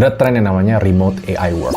Ada tren yang namanya remote AI work.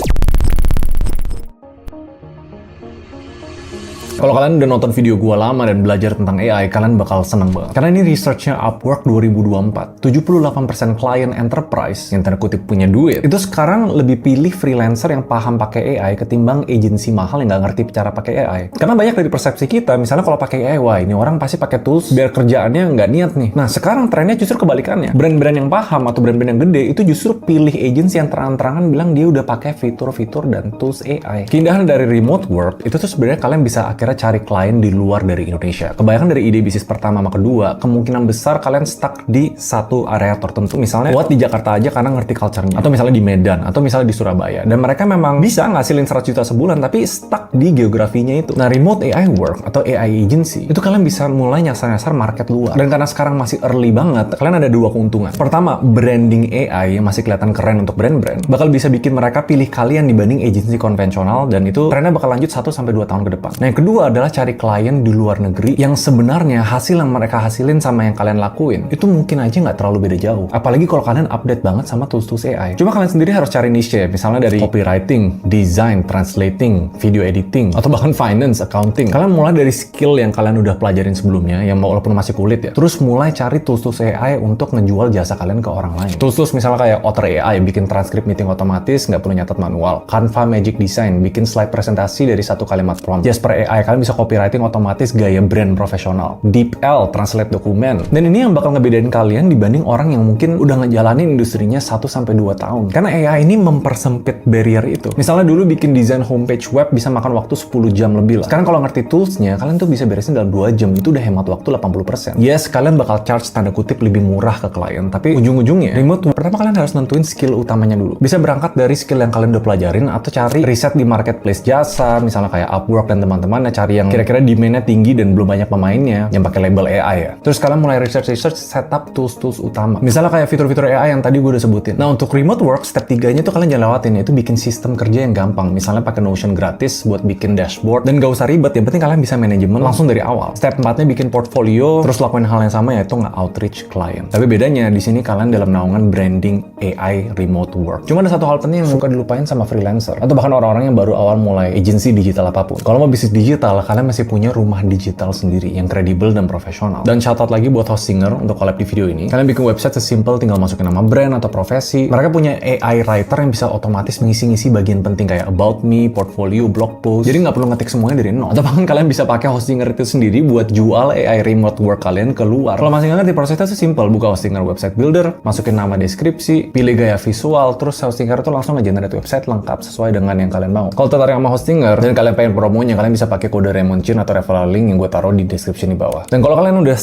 Kalau kalian udah nonton video gua lama dan belajar tentang AI, kalian bakal seneng banget. Karena ini research-nya Upwork 2024. 78% klien enterprise yang tanda kutip punya duit, itu sekarang lebih pilih freelancer yang paham pakai AI ketimbang agensi mahal yang nggak ngerti cara pakai AI. Karena banyak dari persepsi kita, misalnya kalau pakai AI, wah ini orang pasti pakai tools biar kerjaannya nggak niat nih. Nah sekarang trennya justru kebalikannya. Brand-brand yang paham atau brand-brand yang gede itu justru pilih agensi yang terang-terangan bilang dia udah pakai fitur-fitur dan tools AI. Keindahan dari remote work itu tuh sebenarnya kalian bisa akhirnya cari klien di luar dari Indonesia. Kebanyakan dari ide bisnis pertama sama kedua, kemungkinan besar kalian stuck di satu area tertentu. Misalnya buat di Jakarta aja karena ngerti culture-nya, atau misalnya di Medan, atau misalnya di Surabaya. Dan mereka memang bisa ngasilin 100 juta sebulan, tapi stuck di geografinya itu. Nah, remote AI work atau AI agency, itu kalian bisa mulai nyasar-nyasar market luar. Dan karena sekarang masih early banget, kalian ada dua keuntungan. Pertama, branding AI yang masih kelihatan keren untuk brand-brand, bakal bisa bikin mereka pilih kalian dibanding agency konvensional, dan itu trennya bakal lanjut 1-2 tahun ke depan. Nah, yang kedua adalah cari klien di luar negeri yang sebenarnya hasil yang mereka hasilin sama yang kalian lakuin itu mungkin aja nggak terlalu beda jauh. Apalagi kalau kalian update banget sama tools-tools AI. Cuma kalian sendiri harus cari niche ya, misalnya dari copywriting, design, translating, video editing, atau bahkan finance, accounting. Kalian mulai dari skill yang kalian udah pelajarin sebelumnya, yang walaupun masih kulit ya. Terus mulai cari tools-tools AI untuk ngejual jasa kalian ke orang lain. Tools-tools misalnya kayak Otter AI, bikin transkrip meeting otomatis, nggak perlu nyatet manual. Canva Magic Design, bikin slide presentasi dari satu kalimat prompt. Jasper AI, kalian bisa copywriting otomatis gaya brand profesional. DeepL, translate dokumen. Dan ini yang bakal ngebedain kalian dibanding orang yang mungkin udah ngejalanin industrinya 1-2 tahun. Karena AI ini mempersempit barrier itu. Misalnya dulu bikin desain homepage web bisa makan waktu 10 jam lebih lah. Sekarang kalau ngerti toolsnya, kalian tuh bisa beresin dalam 2 jam. Itu udah hemat waktu 80%. Yes, kalian bakal charge tanda kutip lebih murah ke klien. Tapi ujung-ujungnya, remote pertama kalian harus nentuin skill utamanya dulu. Bisa berangkat dari skill yang kalian udah pelajarin atau cari riset di marketplace jasa, misalnya kayak Upwork dan teman-teman, cari yang kira-kira demand-nya tinggi dan belum banyak pemainnya yang pakai label AI ya. Terus kalian mulai research setup tools-tools utama. Misalnya kayak fitur-fitur AI yang tadi gue udah sebutin. Nah, untuk remote work, step 3-nya tuh kalian jangan lewatin, yaitu bikin sistem kerja yang gampang. Misalnya pakai Notion gratis buat bikin dashboard dan gak usah ribet, yang penting kalian bisa manajemen langsung dari awal. Step 4-nya bikin portfolio, terus lakuin hal yang sama yaitu nge-outreach klien. Tapi bedanya di sini kalian dalam naungan branding AI remote work. Cuma ada satu hal penting yang suka dilupain sama freelancer atau bahkan orang-orang yang baru awal mulai agency digital apapun. Kalau mau bisnis digital, kalian masih punya rumah digital sendiri yang kredibel dan profesional. Dan shout out lagi buat Hostinger untuk collab di video ini. Kalian bikin website sesimpel tinggal masukin nama brand atau profesi. Mereka punya AI writer yang bisa otomatis mengisi-ngisi bagian penting kayak about me, portfolio, blog post. Jadi nggak perlu ngetik semuanya dari nol. Atau bahkan kalian bisa pakai Hostinger itu sendiri buat jual AI remote work kalian keluar. Kalau masih nggak ngerti prosesnya sesimpel, buka Hostinger website builder, masukin nama deskripsi, pilih gaya visual, terus Hostinger itu langsung nge-generate website lengkap sesuai dengan yang kalian mau. Kalau tertarik sama Hostinger dan kalian pengen promonya, kalian bisa pakai kode Raymond Chin atau referral link yang gue taruh di description di bawah. Dan kalau kalian udah